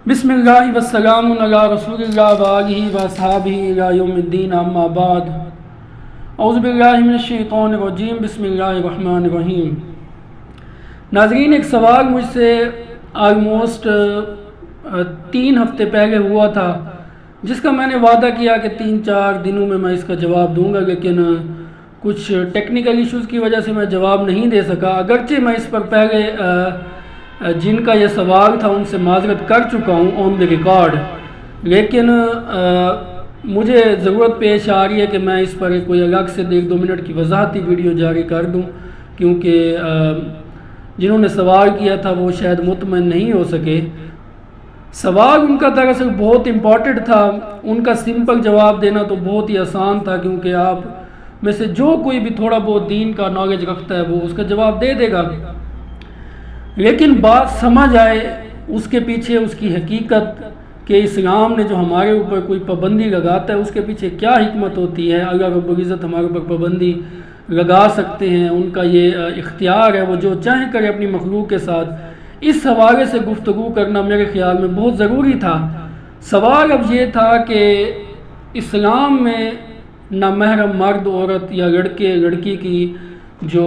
بسم اللہ والسلام علی رسول اللہ وآلہ وصحابہ الی یوم الدین اما بعد اعوذ باللہ من الشیطان الرجیم بسم اللہ الرحمن الرحیم۔ ناظرین، ایک سوال مجھ سے آلموسٹ 3 ہفتے پہلے ہوا تھا، جس کا میں نے وعدہ کیا کہ 3-4 دنوں میں اس کا جواب دوں گا، لیکن کچھ ٹیکنیکل ایشوز کی وجہ سے میں جواب نہیں دے سکا۔ اگرچہ میں اس پر پہلے جن کا یہ سوال تھا ان سے معذرت کر چکا ہوں آن دی ریکارڈ، لیکن مجھے ضرورت پیش آ رہی ہے کہ میں اس پر کوئی الگ سے 1-2 منٹ کی وضاحتی ویڈیو جاری کر دوں، کیونکہ جنہوں نے سوال کیا تھا وہ شاید مطمئن نہیں ہو سکے۔ سوال ان کا دراصل بہت امپورٹنٹ تھا، ان کا سمپل جواب دینا تو بہت ہی آسان تھا، کیونکہ آپ میں سے جو کوئی بھی تھوڑا بہت دین کا نالج رکھتا ہے وہ اس کا جواب دے دے گا، لیکن بات سمجھ آئے اس کے پیچھے اس کی حقیقت کہ اسلام نے جو ہمارے اوپر کوئی پابندی لگاتا ہے اس کے پیچھے کیا حکمت ہوتی ہے۔ اللہ رب العزت ہمارے اوپر پابندی لگا سکتے ہیں، ان کا یہ اختیار ہے، وہ جو چاہیں کرے اپنی مخلوق کے ساتھ۔ اس حوالے سے گفتگو کرنا میرے خیال میں بہت ضروری تھا۔ سوال اب یہ تھا کہ اسلام میں نامحرم مرد عورت یا لڑکے لڑکی کی جو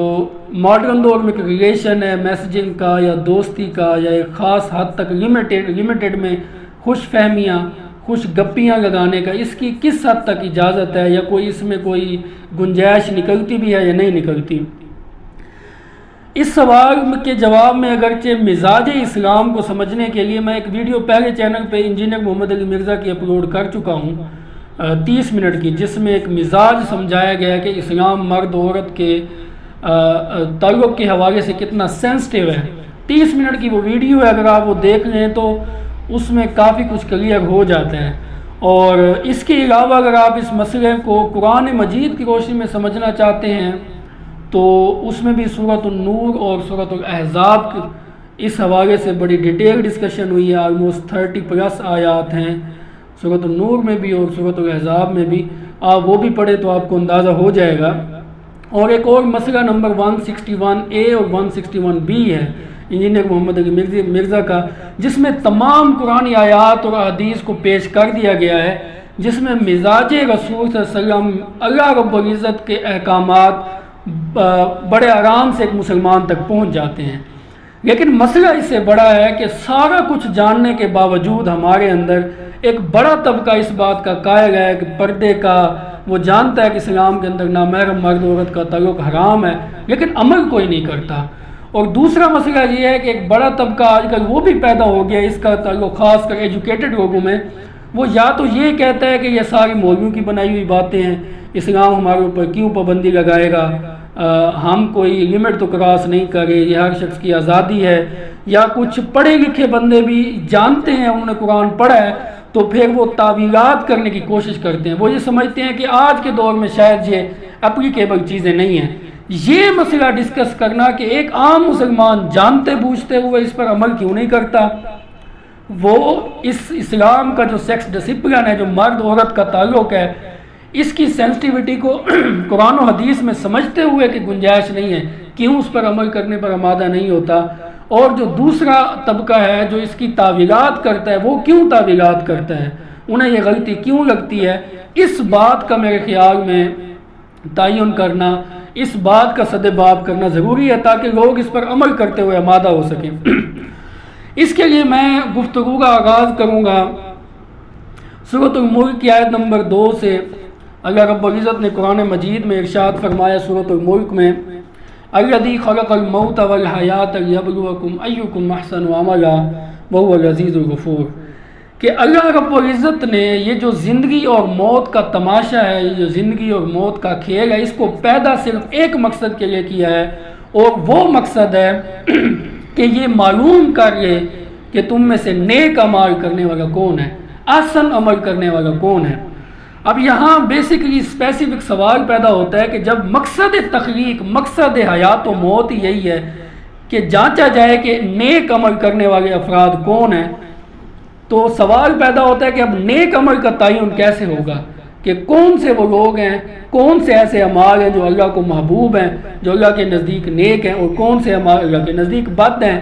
ماڈرن دور میں ریلیشن ہے، میسیجنگ کا یا دوستی کا یا ایک خاص حد تک لمیٹڈ میں خوش فہمیاں خوش گپیاں لگانے کا، اس کی کس حد تک اجازت ہے، یا کوئی اس میں کوئی گنجائش نکلتی بھی ہے یا نہیں نکلتی۔ اس سوال کے جواب میں اگرچہ مزاج اسلام کو سمجھنے کے لیے میں ایک ویڈیو پہلے چینل پہ انجینئر محمد علی مرزا کی اپلوڈ کر چکا ہوں 30 منٹ کی، جس میں ایک مزاج سمجھایا گیا ہے کہ اسلام مرد عورت کے تعلق کے حوالے سے کتنا سینسٹیو ہے۔ 30 منٹ کی وہ ویڈیو ہے، اگر آپ وہ دیکھ لیں تو اس میں کافی کچھ کلیئر ہو جاتا ہے۔ اور اس کے علاوہ اگر آپ اس مسئلے کو قرآن مجید کی روشنی میں سمجھنا چاہتے ہیں تو اس میں بھی سورۃ النور اور سورۃ الاحزاب اس حوالے سے بڑی ڈیٹیل ڈسکشن ہوئی ہے۔ آلموسٹ 30+ آیات ہیں سورۃ النور میں بھی اور سورۃ الاحزاب میں بھی، آپ وہ بھی پڑھیں تو آپ کو اندازہ ہو جائے گا۔ اور ایک اور مسئلہ نمبر 161A اور 161B ہے انجینئر محمد علی مرزا کا، جس میں تمام قرآنی آیات اور احادیث کو پیش کر دیا گیا ہے، جس میں مزاج رسول صلی اللہ علیہ وسلم اللہ رب العزت کے احکامات بڑے آرام سے ایک مسلمان تک پہنچ جاتے ہیں۔ لیکن مسئلہ اس سے بڑا ہے کہ سارا کچھ جاننے کے باوجود ہمارے اندر ایک بڑا طبقہ اس بات کا قائل ہے کہ پردے کا، وہ جانتا ہے کہ اسلام کے اندر نامحرم مرد عورت کا تعلق حرام ہے، لیکن عمل کوئی نہیں کرتا۔ اور دوسرا مسئلہ یہ ہے کہ ایک بڑا طبقہ آج کل وہ بھی پیدا ہو گیا اس کا تعلق خاص کر ایجوکیٹڈ لوگوں میں، وہ یا تو یہ کہتا ہے کہ یہ ساری مولویوں کی بنائی ہوئی باتیں ہیں، اسلام ہمارے اوپر کیوں پابندی لگائے گا، ہم کوئی لمٹ تو کراس نہیں کرے، یہ ہر شخص کی آزادی ہے۔ یا کچھ پڑھے لکھے بندے بھی جانتے ہیں، انہوں نے قرآن پڑھا ہے، تو پھر وہ تعویلات کرنے کی کوشش کرتے ہیں، وہ یہ سمجھتے ہیں کہ آج کے دور میں شاید یہ اپلیکیبل چیزیں نہیں ہیں۔ یہ مسئلہ ڈسکس کرنا کہ ایک عام مسلمان جانتے بوجھتے ہوئے اس پر عمل کیوں نہیں کرتا، وہ اس اسلام کا جو سیکس ڈسپلن ہے، جو مرد عورت کا تعلق ہے، اس کی سینسٹیوٹی کو قرآن و حدیث میں سمجھتے ہوئے کہ گنجائش نہیں ہے، کیوں اس پر عمل کرنے پر آمادہ نہیں ہوتا۔ اور جو دوسرا طبقہ ہے جو اس کی تعویلات کرتا ہے، وہ کیوں تعویلات کرتا ہے، انہیں یہ غلطی کیوں لگتی ہے، اس بات کا میرے خیال میں تعین کرنا، اس بات کا سدباب کرنا ضروری ہے تاکہ لوگ اس پر عمل کرتے ہوئے آمادہ ہو سکیں۔ اس کے لیے میں گفتگو کا آغاز کروں گا سورۃ الملک کی آیت نمبر 2 سے۔ اللہ رب العزت نے قرآن مجید میں ارشاد فرمایا سورۃ الملک میں، الذی خلق الموت والحیات لیبلوکم ایکم احسن عملا وہو العزیز الغفور، کہ اللہ رب العزت نے یہ جو زندگی اور موت کا تماشا ہے، یہ جو زندگی اور موت کا کھیل ہے، اس کو پیدا صرف ایک مقصد کے لیے کیا ہے، اور وہ مقصد ہے کہ یہ معلوم کر لے کہ تم میں سے نیک عمل کرنے والا کون ہے، احسن عمل کرنے والا کون ہے۔ اب یہاں بیسیکلی اسپیسیفک سوال پیدا ہوتا ہے کہ جب مقصد تخلیق، مقصد حیات و موت یہی ہے کہ جانچا جائے کہ نیک عمل کرنے والے افراد کون ہیں، تو سوال پیدا ہوتا ہے کہ اب نیک عمل کا تعین کیسے ہوگا، کہ کون سے وہ لوگ ہیں، کون سے ایسے اعمال ہیں جو اللہ کو محبوب ہیں، جو اللہ کے نزدیک نیک ہیں، اور کون سے اعمال اللہ کے نزدیک بد ہیں۔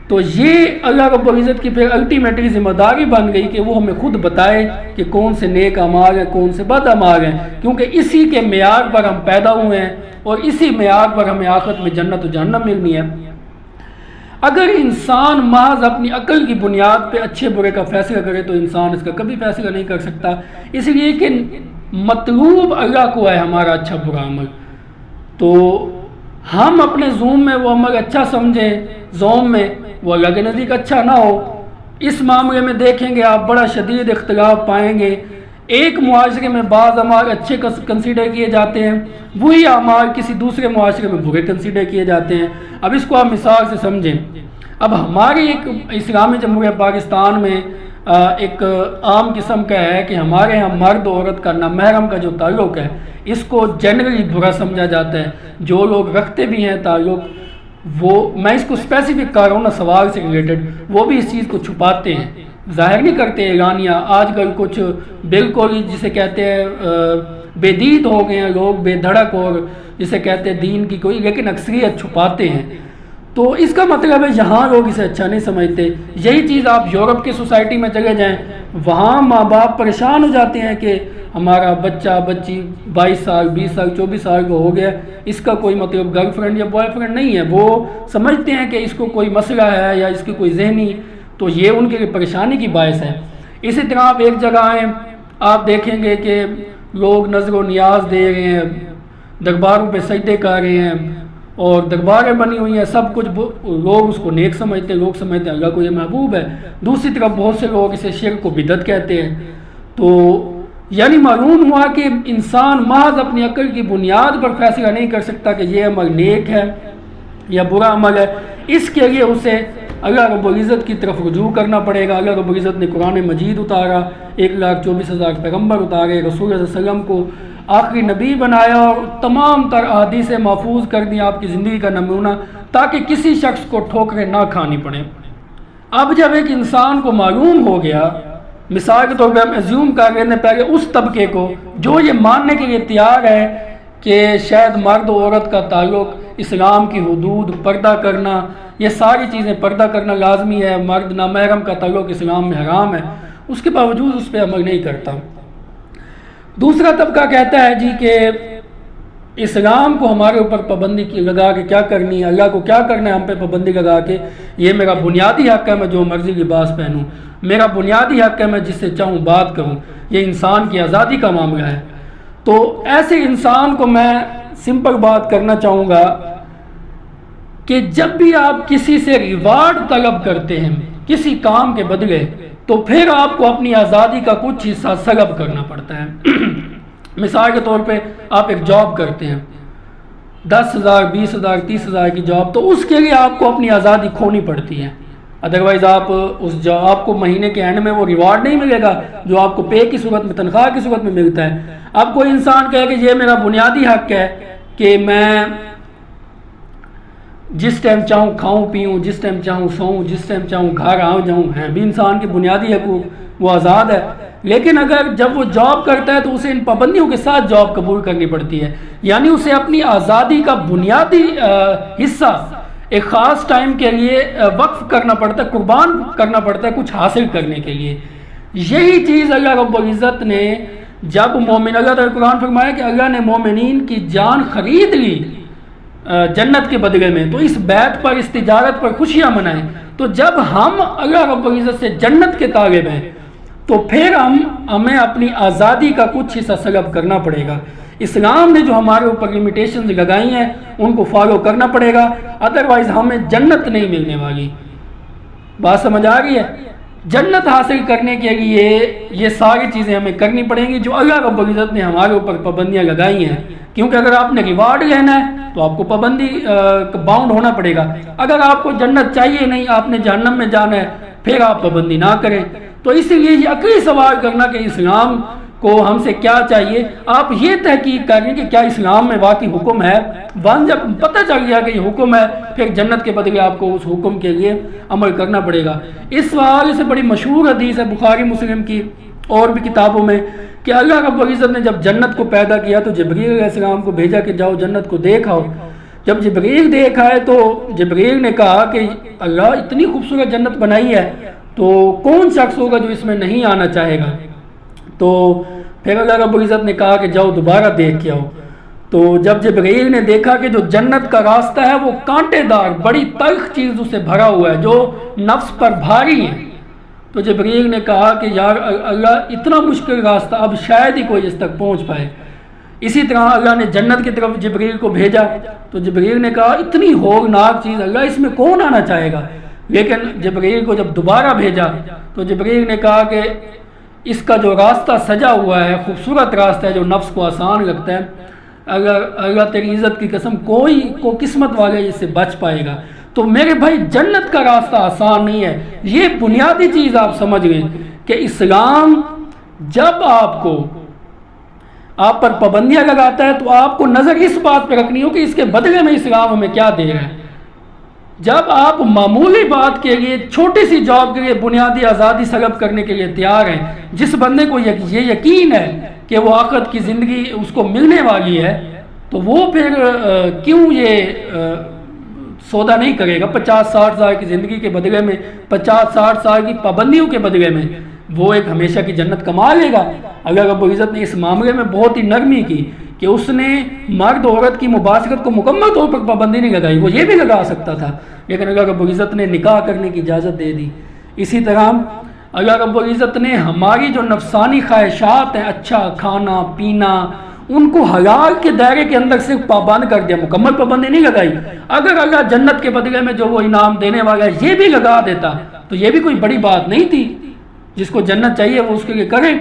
تو یہ اللہ رب العزت کی پھر الٹیمیٹلی ذمہ داری بن گئی کہ وہ ہمیں خود بتائے کہ کون سے نیک اعمال ہیں کون سے بد اعمال ہیں، کیونکہ اسی کے معیار پر ہم پیدا ہوئے ہیں اور اسی معیار پر ہمیں آخرت میں جنت و جہنم ملنی ہے۔ اگر انسان محض اپنی عقل کی بنیاد پہ اچھے برے کا فیصلہ کرے تو انسان اس کا کبھی فیصلہ نہیں کر سکتا، اس لیے کہ مطلوب اللہ کو ہے ہمارا اچھا برا عمل۔ تو ہم اپنے زوم میں وہ عمل اچھا سمجھیں، زوم میں وہ اللہ کے نزدیک اچھا نہ ہو، اس معاملے میں دیکھیں گے آپ بڑا شدید اختلاف پائیں گے۔ ایک معاشرے میں بعض اعمال اچھے کنسیڈر کیے جاتے ہیں، وہی اعمال کسی دوسرے معاشرے میں برے کنسیڈر کیے جاتے ہیں۔ اب اس کو آپ مثال سے سمجھیں۔ اب ہماری ایک اسلامی جمہوریہ پاکستان میں ایک عام قسم کا ہے کہ ہمارے ہاں مرد عورت کا نامحرم کا جو تعلق ہے اس کو جنرلی برا سمجھا جاتا ہے۔ جو لوگ رکھتے بھی ہیں تعلق، وہ میں اس کو اسپیسیفک کر رہا ہوں نا سوال سے ریلیٹڈ، وہ بھی اس چیز کو چھپاتے ہیں، ظاہر نہیں کرتے اعلانیہ۔ آج کل کچھ بالکل ہی جسے کہتے ہیں بے دید ہو گئے ہیں لوگ، بے دھڑک، اور جسے کہتے ہیں دین کی کوئی، لیکن اکثریت چھپاتے ہیں۔ تو اس کا مطلب ہے یہاں لوگ اسے اچھا نہیں سمجھتے۔ یہی چیز آپ یورپ کی سوسائٹی میں چلے جائیں، وہاں ماں باپ پریشان ہو جاتے ہیں کہ ہمارا بچہ بچی 22 سال 20 سال 24 سال کا ہو گیا، اس کا کوئی مطلب گرل فرینڈ یا بوائے فرینڈ نہیں ہے۔ وہ سمجھتے ہیں کہ اس کو کوئی مسئلہ ہے یا اس کی کوئی ذہنی، تو یہ ان کے لیے پریشانی کی باعث ہے۔ اسی طرح آپ ایک جگہ ہیں، آپ دیکھیں گے کہ لوگ نظر و نیاز دے رہے ہیں، درباروں پہ سجدے کر رہے ہیں اور درباریں بنی ہوئی ہیں، سب کچھ لوگ اس کو نیک سمجھتے ہیں، لوگ سمجھتے ہیں اللہ کو یہ محبوب ہے۔ دوسری طرف بہت سے لوگ اسے شرک کو بدعت کہتے ہیں۔ تو یعنی معلوم ہوا کہ انسان محض اپنی عقل کی بنیاد پر فیصلہ نہیں کر سکتا کہ یہ عمل نیک ہے یا برا عمل ہے، اس کے لیے اسے اللہ رب العزت کی طرف رجوع کرنا پڑے گا۔ اللہ رب العزت نے قرآن مجید اتارا، 1,24,000 پیغمبر اتارے، رسول صلی اللہ علیہ وسلم کو آخری نبی بنایا اور تمام تر احادیث محفوظ کر دی آپ کی زندگی کا نمونہ، تاکہ کسی شخص کو ٹھوکریں نہ کھانی پڑے۔ اب جب ایک انسان کو معلوم ہو گیا، مثال کے طور پہ ہم ایزیوم کر رہے ہیں پہلے اس طبقے کو جو یہ ماننے کے لیے تیار ہے کہ شاید مرد و عورت کا تعلق، اسلام کی حدود، پردہ کرنا، یہ ساری چیزیں، پردہ کرنا لازمی ہے، مرد نامحرم کا تعلق اسلام میں حرام ہے، اس کے باوجود اس پہ عمل نہیں کرتا۔ دوسرا طبقہ کہتا ہے جی کہ اسلام کو ہمارے اوپر پابندی لگا کے کیا کرنی ہے، اللہ کو کیا کرنا ہے ہم پہ پابندی لگا کے، یہ میرا بنیادی حق ہے میں جو مرضی لباس پہنوں، میرا بنیادی حق ہے میں جس سے چاہوں بات کروں، یہ انسان کی آزادی کا معاملہ ہے۔ تو ایسے انسان کو میں سمپل بات کرنا چاہوں گا کہ جب بھی آپ کسی سے ریوارڈ طلب کرتے ہیں کسی کام کے بدلے، تو پھر آپ کو اپنی آزادی کا کچھ حصہ سلب کرنا پڑتا ہے۔ مثال کے طور پہ آپ ایک جاب کرتے ہیں، 10,000 20,000 30,000 کی جاب، تو اس کے لیے آپ کو اپنی آزادی کھونی پڑتی ہے، ادروائز آپ اس جاب آپ کو مہینے کے اینڈ میں وہ ریوارڈ نہیں ملے گا جو آپ کو پے کی صورت میں، تنخواہ کی صورت میں ملتا ہے۔ اب کوئی انسان کہے کہ یہ میرا بنیادی حق ہے کہ میں جس ٹائم چاہوں کھاؤں پیوں، جس ٹائم چاہوں سوؤں، جس ٹائم چاہوں گھر آؤں جاؤں، ہیں بھی انسان کے بنیادی حقوق، وہ آزاد ہے۔ لیکن اگر جب وہ جاب کرتا ہے تو اسے ان پابندیوں کے ساتھ جاب قبول کرنی پڑتی ہے، یعنی اسے اپنی آزادی کا بنیادی حصہ ایک خاص ٹائم کے لیے وقف کرنا پڑتا ہے، قربان کرنا پڑتا ہے کچھ حاصل کرنے کے لیے۔ یہی چیز اللہ رب العزت نے جب مومن، اللہ تعالیٰ قرآن فرمایا کہ اللہ نے مومنین کی جان خرید لی جنت کے بدلے میں، تو اس بیعت پر، اس تجارت پر خوشیاں منائیں۔ تو جب ہم اللہ رب العزت سے جنت کے طالب ہیں تو پھر ہمیں اپنی آزادی کا کچھ حصہ سلب کرنا پڑے گا۔ اسلام نے جو ہمارے اوپر لمیٹیشنز لگائی ہیں ان کو فالو کرنا پڑے گا، ادروائز ہمیں جنت نہیں ملنے والی۔ بات سمجھ آ رہی ہے؟ جنت حاصل کرنے کے لیے یہ ساری چیزیں ہمیں کرنی پڑیں گی جو اللہ رب العزت نے ہمارے اوپر پابندیاں لگائی ہیں، کیونکہ اگر آپ نے ریوارڈ لینا ہے تو آپ کو پابندی باؤنڈ ہونا پڑے گا۔ اگر آپ کو جنت چاہیے نہیں، آپ نے جہنم میں جانا ہے، پھر آپ پابندی نہ کریں۔ تو اسی لیے یہ عقلی سوال کرنا کہ اسلام کو ہم سے کیا چاہیے، آپ یہ تحقیق کریں کہ کیا اسلام میں واقعی حکم ہے۔ جب پتہ چل گیا کہ یہ حکم ہے، پھر جنت کے بدلے آپ کو اس حکم کے لیے عمل کرنا پڑے گا۔ اس حوالے سے بڑی مشہور حدیث ہے بخاری مسلم کی اور بھی کتابوں میں کہ اللہ رب العزت نے جب جنت کو پیدا کیا تو جبریل علیہ السلام کو بھیجا کہ جاؤ جنت کو دیکھ آؤ۔ جب جبریل دیکھ آئے تو جبریل نے کہا کہ اللہ اتنی خوبصورت جنت بنائی ہے تو کون شخص ہوگا جو اس میں نہیں آنا چاہے گا. تو پھر اللہ رب العزت نے کہا کہ جاؤ دوبارہ دیکھ کے آؤ. تو جب جبریل نے دیکھا کہ جو جنت کا راستہ ہے وہ کانٹے دار بڑی تلخ چیز سے بھرا ہوا ہے جو نفس پر بھاری ہے، تو جبریل نے کہا کہ یار اللہ اتنا مشکل راستہ، اب شاید ہی کوئی اس تک پہنچ پائے. اسی طرح اللہ نے جنت کی طرف جبریل کو بھیجا تو جبریل نے کہا اتنی ہولناک چیز اللہ اس میں کون آنا چاہے گا. لیکن جبریل کو جب دوبارہ بھیجا تو جبریل نے کہا کہ اس کا جو راستہ سجا ہوا ہے خوبصورت راستہ ہے جو نفس کو آسان لگتا ہے، اگر اللہ تیری عزت کی قسم کوئی کو قسمت والے اس سے بچ پائے گا. تو میرے بھائی جنت کا راستہ آسان نہیں ہے. یہ بنیادی چیز آپ سمجھ گئے کہ اسلام جب آپ پر پابندیاں لگاتا ہے تو آپ کو نظر اس بات پہ رکھنی ہو کہ اس کے بدلے میں اسلام ہمیں کیا دے رہا ہے. جب آپ معمولی بات کے لیے چھوٹی سی جاب کے لیے بنیادی آزادی سلب کرنے کے لیے تیار ہیں، جس بندے کو یہ یقین ہے کہ وہ آخرت کی زندگی اس کو ملنے والی ہے، تو وہ پھر کیوں یہ سودا نہیں کرے گا 50-60 سال کی زندگی کے بدلے میں، 50-60 سال کی پابندیوں کے بدلے میں وہ ایک ہمیشہ کی جنت کما لے گا. اللہ رب العزت نے اس معاملے میں بہت ہی نرمی کی کہ اس نے مرد عورت کی مباشرت کو مکمل طور پر پابندی نہیں لگائی، وہ یہ بھی لگا سکتا تھا لیکن اللہ رب العزت نے نکاح کرنے کی اجازت دے دی. اسی طرح اللہ رب العزت نے ہماری جو نفسانی خواہشات ہیں، اچھا کھانا پینا، ان کو حلال کے دائرے کے اندر صرف پابند کر دیا، مکمل پابندی نہیں لگائی. اگر اللہ جنت کے بدلے میں جو وہ انعام دینے والا ہے یہ بھی لگا دیتا تو یہ بھی کوئی بڑی بات نہیں تھی. جس کو جنت چاہیے وہ اس کے لیے کرے،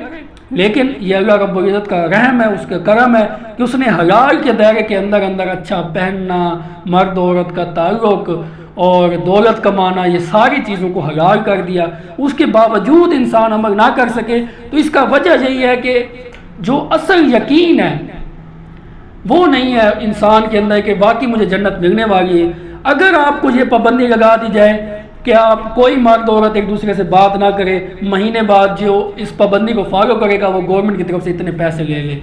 لیکن یہ اللہ رب العزت کا رحم ہے، اس کا کرم ہے کہ اس نے حلال کے دائرے کے اندر اچھا پہننا، مرد عورت کا تعلق اور دولت کمانا، یہ ساری چیزوں کو حلال کر دیا. اس کے باوجود انسان عمل نہ کر سکے تو اس کا وجہ یہی ہے کہ جو اصل یقین ہے وہ نہیں ہے انسان کے اندر کہ واقعی مجھے جنت ملنے والی ہے. اگر آپ کو یہ پابندی لگا دی جائے کہ آپ کوئی مرد عورت ایک دوسرے سے بات نہ کرے، مہینے بعد جو اس پابندی کو فالو کرے گا وہ گورنمنٹ کی طرف سے اتنے پیسے لے لے،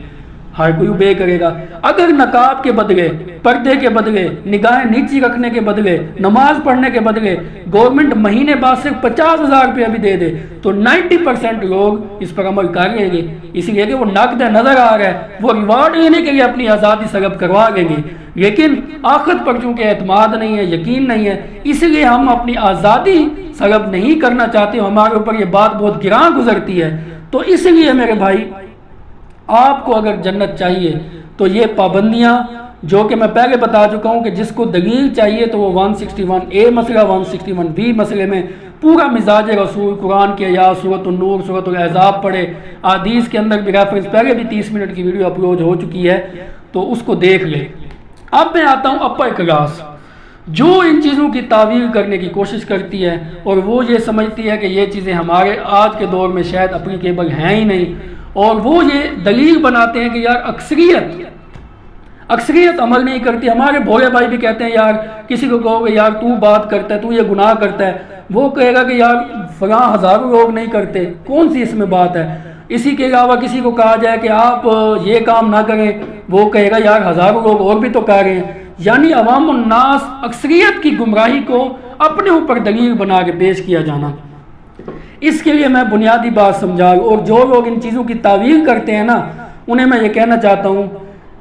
ہر کوئی بے کرے گا. اگر نقاب کے بدلے، پردے کے بدلے، نگاہیں نیچی رکھنے کے بدلے، نماز پڑھنے کے بدلے گورنمنٹ مہینے بعد صرف 50,000 روپیہ بھی دے دے تو 90% لوگ اس پر عمل کر لیں گے، اس لیے کہ وہ نقد نظر آ رہا ہے، وہ ریوارڈ لینے کے لیے اپنی آزادی سلب کروا لیں گے. لیکن آخرت پر چونکہ اعتماد نہیں ہے، یقین نہیں ہے، اس لیے ہم اپنی آزادی سلب نہیں کرنا چاہتے، ہمارے اوپر یہ بات بہت گراں گزرتی ہے. تو اس لیے میرے بھائی آپ کو اگر جنت چاہیے تو یہ پابندیاں جو کہ میں پہلے بتا چکا ہوں کہ جس کو دلیل چاہیے تو وہ 161A مسئلہ، 161B مسئلے میں پورا مزاج رسول، قرآن کے آیات، سورۃ النور، سورۃ الاحزاب پڑھے، حدیث کے اندر بھی ریفرنس پہلے بھی 30 منٹ کی ویڈیو اپلوڈ ہو چکی ہے تو اس کو دیکھ لے. اب میں آتا ہوں اپر کلاس جو ان چیزوں کی تعویل کرنے کی کوشش کرتی ہے اور وہ یہ سمجھتی ہے کہ یہ چیزیں ہمارے آج کے دور میں شاید اپلیکیبل ہیں ہی نہیں، اور وہ یہ دلیل بناتے ہیں کہ یار اکثریت عمل نہیں کرتی. ہمارے بھولے بھائی بھی کہتے ہیں یار کسی کو کہو کہ یار تو بات کرتا ہے، تو یہ گناہ کرتا ہے، وہ کہے گا کہ یار فلاں ہزاروں لوگ نہیں کرتے، کون سی اس میں بات ہے. اسی کے علاوہ کسی کو کہا جائے کہ آپ یہ کام نہ کریں، وہ کہے گا یار ہزاروں لوگ اور بھی تو کر رہے ہیں. یعنی عوام الناس اکثریت کی گمراہی کو اپنے اوپر دلیل بنا کے پیش کیا جانا. اس کے لیے میں بنیادی بات سمجھا، اور جو لوگ ان چیزوں کی تعویل کرتے ہیں نا انہیں میں یہ کہنا چاہتا ہوں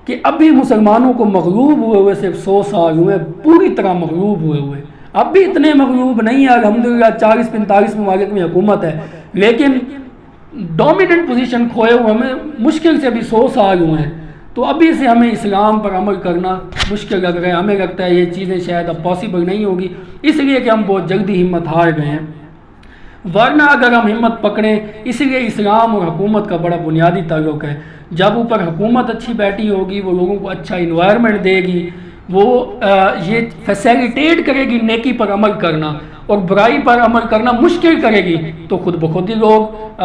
کہ ابھی مسلمانوں کو مغلوب ہوئے صرف 100 سال ہوئے، پوری طرح مغلوب ہوئے اب بھی اتنے مغلوب نہیں ہے. الحمدللہ 40-45 ممالک میں حکومت ہے، لیکن ڈومیننٹ پوزیشن کھوئے ہوئے ہمیں مشکل سے ابھی 100 سال ہوئے ہیں. تو ابھی سے ہمیں اسلام پر عمل کرنا مشکل لگ رہا ہے. ہمیں لگتا ہے یہ چیزیں شاید اب پاسبل نہیں ہوگی، اس لیے کہ ہم بہت جلدی ہمت ہار گئے ہیں. ورنہ اگر ہم ہمت پکڑیں، اس لیے اسلام اور حکومت کا بڑا بنیادی تعلق ہے. جب اوپر حکومت اچھی بیٹھی ہوگی، وہ لوگوں کو اچھا انوائرمنٹ دے گی، وہ یہ فیسیلیٹیٹ کرے گی نیکی پر عمل کرنا اور برائی پر عمل کرنا مشکل کرے گی، تو خود بخود ہی لوگ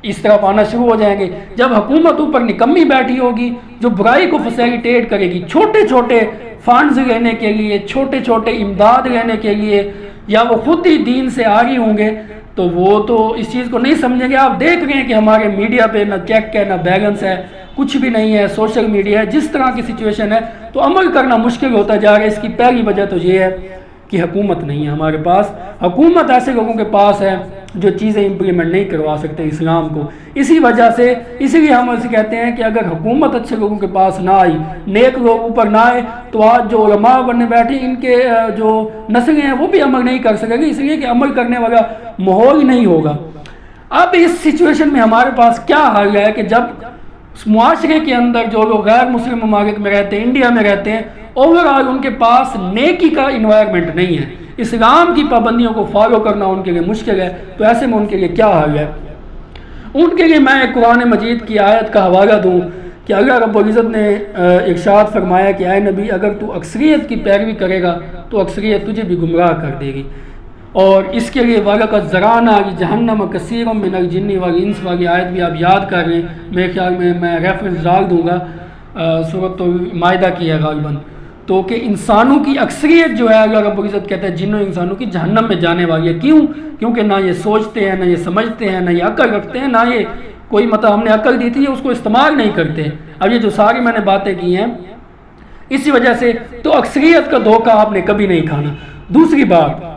اس طرف آنا شروع ہو جائیں گے. جب حکومت اوپر نکمی بیٹھی ہوگی جو برائی کو فیسیلیٹیٹ کرے گی، چھوٹے چھوٹے فنڈز لینے کے لیے، چھوٹے چھوٹے امداد لینے کے لیے، یا وہ خود ہی دین سے آگے ہوں گے، تو وہ تو اس چیز کو نہیں سمجھیں گے. آپ دیکھ رہے ہیں کہ ہمارے میڈیا پہ نہ چیک ہے نہ بیلنس ہے. کچھ بھی نہیں ہے، سوشل میڈیا ہے، جس طرح کی سچویشن ہے تو عمل کرنا مشکل ہوتا جا رہا ہے۔ اس کی پہلی وجہ تو یہ ہے کہ حکومت نہیں ہے ہمارے پاس۔ حکومت ایسے لوگوں کے پاس ہے جو چیزیں امپلیمنٹ نہیں کروا سکتے اسلام کو۔ اسی وجہ سے اس لیے ہم اسے کہتے ہیں کہ اگر حکومت اچھے لوگوں کے پاس نہ آئی، نیک لوگ اوپر نہ آئے، تو آج جو علماء بننے بیٹھے ان کے جو نسلیں ہیں وہ بھی عمل نہیں کر سکیں گے، اس لیے کہ عمل کرنے والا ماحول نہیں ہوگا۔ اب اس سچویشن میں ہمارے پاس کیا حل ہے کہ جب معاشرے کے اندر جو لوگ غیر مسلم ممالک میں رہتے ہیں، انڈیا میں رہتے ہیں، اوورآل ان کے پاس نیکی کا انوائرمنٹ نہیں ہے، اسلام کی پابندیوں کو فالو کرنا ان کے لیے مشکل ہے، تو ایسے میں ان کے لیے کیا حل ہے؟ ان کے لیے میں ایک قرآن مجید کی آیت کا حوالہ دوں کہ اللہ رب العزت نے ارشاد فرمایا کہ اے نبی اگر تو اکثریت کی پیروی کرے گا تو اکثریت تجھے بھی گمراہ کر دے گی، اور اس کے لیے وَلَقَدْ ذَرَأْنَا لِجَهَنَّمَ كَثِيرًا مِنَ الْجِنِّ وَالْإِنسِ والی آیت بھی آپ یاد کر رہے ہیں، میرے خیال میں ریفرنس ڈال دوں گا، سورۃ المائدہ کی ہے غالباً، تو کہ انسانوں کی اکثریت جو ہے اللہ رب العزت کہتا ہے جنوں انسانوں کی جہنم میں جانے والی ہے۔ کیوں؟ کیونکہ نہ یہ سوچتے ہیں، نہ یہ سمجھتے ہیں، نہ یہ عقل رکھتے ہیں، نہ یہ کوئی مطلب ہم نے عقل دی تھی اس کو استعمال نہیں کرتے۔ اب یہ جو ساری میں نے باتیں کی ہیں اسی وجہ سے، تو اکثریت کا دھوکہ آپ نے کبھی نہیں کھانا۔ دوسری بات،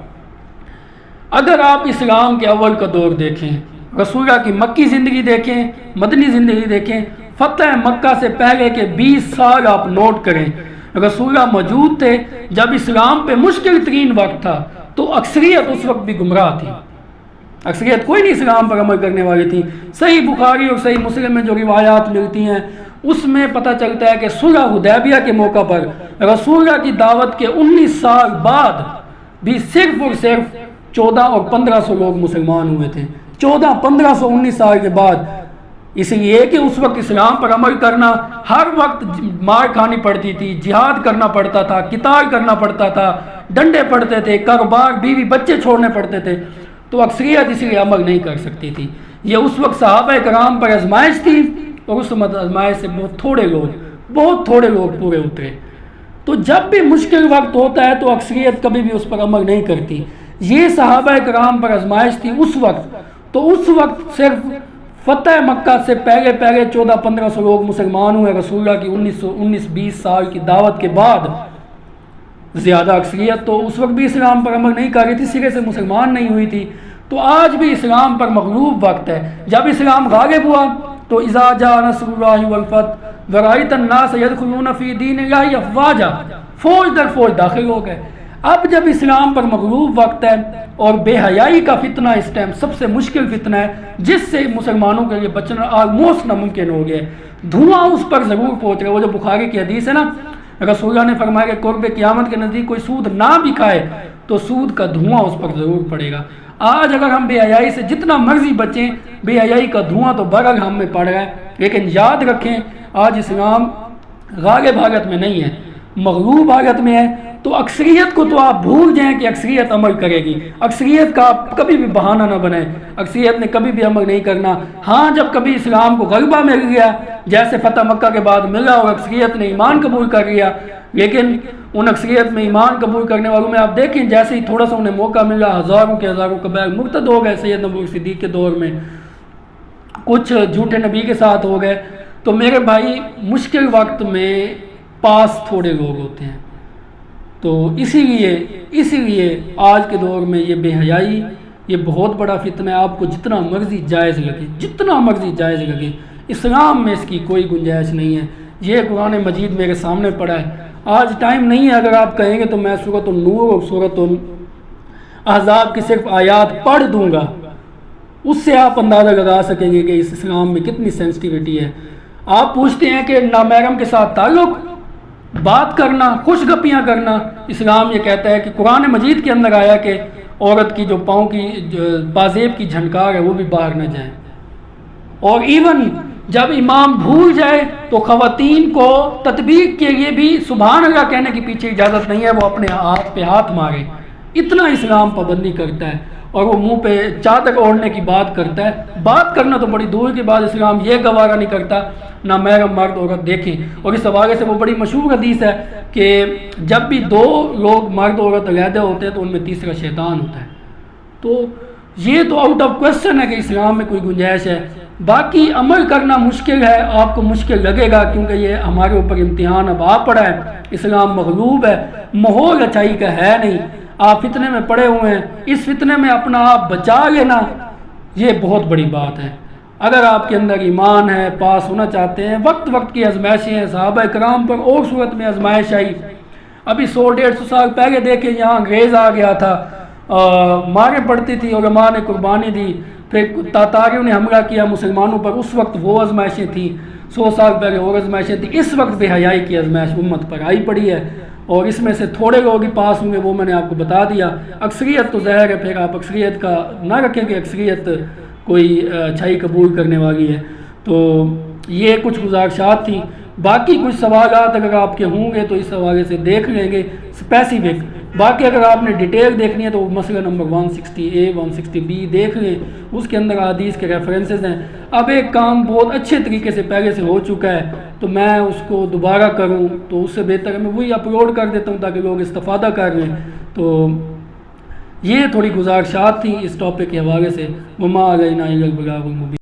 اگر آپ اسلام کے اول کا دور دیکھیں، رسول اللہ کی مکی زندگی دیکھیں، مدنی زندگی دیکھیں، فتح مکہ سے پہلے کے 20 سال آپ نوٹ کریں، رسول اللہ موجود تھے جب اسلام پہ مشکل ترین وقت تھا، تو اکثریت اس وقت بھی گمراہ تھی، اکثریت کوئی نہیں اسلام پر عمل کرنے والی تھی۔ صحیح بخاری اور صحیح مسلم میں جو روایات ملتی ہیں اس میں پتہ چلتا ہے کہ صلح حدیبیہ کے موقع پر رسول اللہ کی دعوت کے 19 سال بعد بھی صرف اور صرف 14 اور 1500 لوگ مسلمان ہوئے تھے، 14 1500 19 سال کے بعد۔ اس لیے کہ اس وقت اسلام پر عمل کرنا ہر وقت مار کھانی پڑتی تھی، جہاد کرنا پڑتا تھا، قتال کرنا پڑتا تا، ڈنڈے پڑتے تھے، کاروبار بیوی بچے چھوڑنے پڑتے تھے، تو اکثریت اس لیے عمل نہیں کر سکتی تھی۔ یہ اس وقت صحابہ کرام پر آزمائش تھی، اور اس آزمائش سے بہت تھوڑے لوگ پورے اترے۔ تو جب بھی مشکل وقت ہوتا ہے تو اکثریت کبھی بھی اس پر عمل نہیں کرتی۔ یہ صحابہ کرام پر آزمائش تھی اس وقت، تو اس وقت صرف فتح مکہ سے پہلے 14-1500 لوگ مسلمان ہوئے، رسول اللہ کی 19-20 سال کی دعوت کے بعد زیادہ اکثریت تو اس وقت بھی اسلام پر عمل نہیں کر رہی تھی، سرے سے مسلمان نہیں ہوئی تھی۔ تو آج بھی اسلام پر مغلوب وقت ہے۔ جب اسلام غالب ہوا تو اذا جاء نصر اللہ والفتح ورأیت الناس یدخلون فی دین اللہ افواجا، فوج در فوج داخل ہو گئے۔ اب جب اسلام پر مغلوب وقت ہے اور بے حیائی کا فتنہ اس ٹائم سب سے مشکل فتنہ ہے، جس سے مسلمانوں کے لیے بچنا آلموسٹ ناممکن ہو گیا ہے، دھواں اس پر ضرور پہنچ رہا ہے۔ وہ جو بخاری کی حدیث ہے نا، رسول اللہ نے فرمایا کہ قرب قیامت کے نزدیک کوئی سود نہ بھی کھائے تو سود کا دھواں اس پر ضرور پڑے گا۔ آج اگر ہم بے حیائی سے جتنا مرضی بچیں، بے حیائی کا دھواں تو برگ ہم میں پڑ رہا ہے، لیکن یاد رکھیں آج اسلام غالب حالت میں نہیں ہے، مغلوب حالت میں ہے۔ تو اکثریت کو تو آپ بھول جائیں کہ اکثریت عمل کرے گی، اکثریت کا آپ کبھی بھی بہانہ نہ بنائیں، اکثریت نے کبھی بھی عمل نہیں کرنا۔ ہاں جب کبھی اسلام کو غلبہ مل گیا جیسے فتح مکہ کے بعد ملا اور اکثریت نے ایمان قبول کر لیا، لیکن ان اکثریت میں ایمان قبول کرنے والوں میں آپ دیکھیں جیسے ہی تھوڑا سا انہیں موقع ملا ہزاروں کے ہزاروں قبائل مرتد ہو گئے سیدنا ابوبکر صدیق کے دور میں، کچھ جھوٹے نبی کے ساتھ ہو گئے۔ تو میرے بھائی مشکل وقت میں پاس تھوڑے لوگ ہوتے ہیں، تو اسی لیے آج کے دور میں یہ بے حیائی یہ بہت بڑا فتنہ ہے۔ آپ کو جتنا مرضی جائز لگے اسلام میں اس کی کوئی گنجائش نہیں ہے۔ یہ قرآن مجید میرے سامنے پڑا ہے، آج ٹائم نہیں ہے، اگر آپ کہیں گے تو میں سورۃ النور اور سورۃ الاحزاب کی صرف آیات پڑھ دوں گا، اس سے آپ اندازہ لگا سکیں گے کہ اس اسلام میں کتنی سینسٹیوٹی ہے۔ آپ پوچھتے ہیں کہ نامحرم کے ساتھ تعلق، بات کرنا، خوش گپیاں کرنا، اسلام یہ کہتا ہے کہ قرآن مجید کے اندر آیا کہ عورت کی جو پاؤں کی پازیب کی جھنکار ہے وہ بھی باہر نہ جائیں، اور ایون جب امام بھول جائے تو خواتین کو تطبیق کے لیے بھی سبحان اللہ کہنے کی پیچھے اجازت نہیں ہے، وہ اپنے ہاتھ پہ ہاتھ مارے۔ اتنا اسلام پابندی کرتا ہے، اور وہ منہ پہ چادر اوڑھنے کی بات کرتا ہے۔ بات کرنا تو بڑی دور کی بات، اسلام یہ گوارا نہیں کرتا نہ محرم مرد عورت دیکھیں۔ اور اس حوالے سے وہ بڑی مشہور حدیث ہے کہ جب بھی دو لوگ مرد عورت علیحدہ ہوتے ہیں تو ان میں تیسرا شیطان ہوتا ہے۔ تو یہ تو آؤٹ آف کوشچن ہے کہ اسلام میں کوئی گنجائش ہے۔ باقی عمل کرنا مشکل ہے، آپ کو مشکل لگے گا کیونکہ یہ ہمارے اوپر امتحان اب آ پڑا ہے، اسلام مغلوب ہے، ماحول اچھائی کا ہے نہیں، آپ فتنے میں پڑے ہوئے ہیں، اس فتنے میں اپنا آپ بچا لینا یہ بہت بڑی بات ہے۔ اگر آپ کے اندر ایمان ہے، پاس ہونا چاہتے ہیں، وقت وقت کی آزمائشیں ہیں، صحابہ کرام پر اور صورت میں آزمائش آئی، ابھی 100-150 سال پہلے دیکھیں یہاں انگریز آ گیا تھا، ماریں پڑتی تھی، علماء نے قربانی دی، پھر تاتاریوں نے حملہ کیا مسلمانوں پر، اس وقت وہ آزمائشیں تھیں، 100 سال پہلے اور آزمائشیں تھیں، اس وقت بے حیائی کی آزمائش امت پر آئی پڑی ہے، اور اس میں سے تھوڑے لوگ ہی پاس ہوں گے، وہ میں نے آپ کو بتا دیا، اکثریت تو ظاہر ہے، پھر آپ اکثریت کا نہ رکھیں کہ اکثریت کوئی اچھائی قبول کرنے والی ہے۔ تو یہ کچھ گزارشات تھیں، باقی کچھ سوالات اگر آپ کے ہوں گے تو اس حوالے سے دیکھ لیں گے اسپیسیفک، باقی اگر آپ نے ڈیٹیل دیکھنی ہے تو مسئلہ نمبر 160A 160B دیکھ لیں، اس کے اندر حدیث کے ریفرنسز ہیں۔ اب ایک کام بہت اچھے طریقے سے پہلے سے ہو چکا ہے تو میں اس کو دوبارہ کروں تو اس سے بہتر ہے میں وہی اپلوڈ کر دیتا ہوں تاکہ لوگ استفادہ کر لیں۔ تو یہ تھوڑی گزارشات تھیں اس ٹاپک کے حوالے سے۔ وما علینا الا البلاغ المبین۔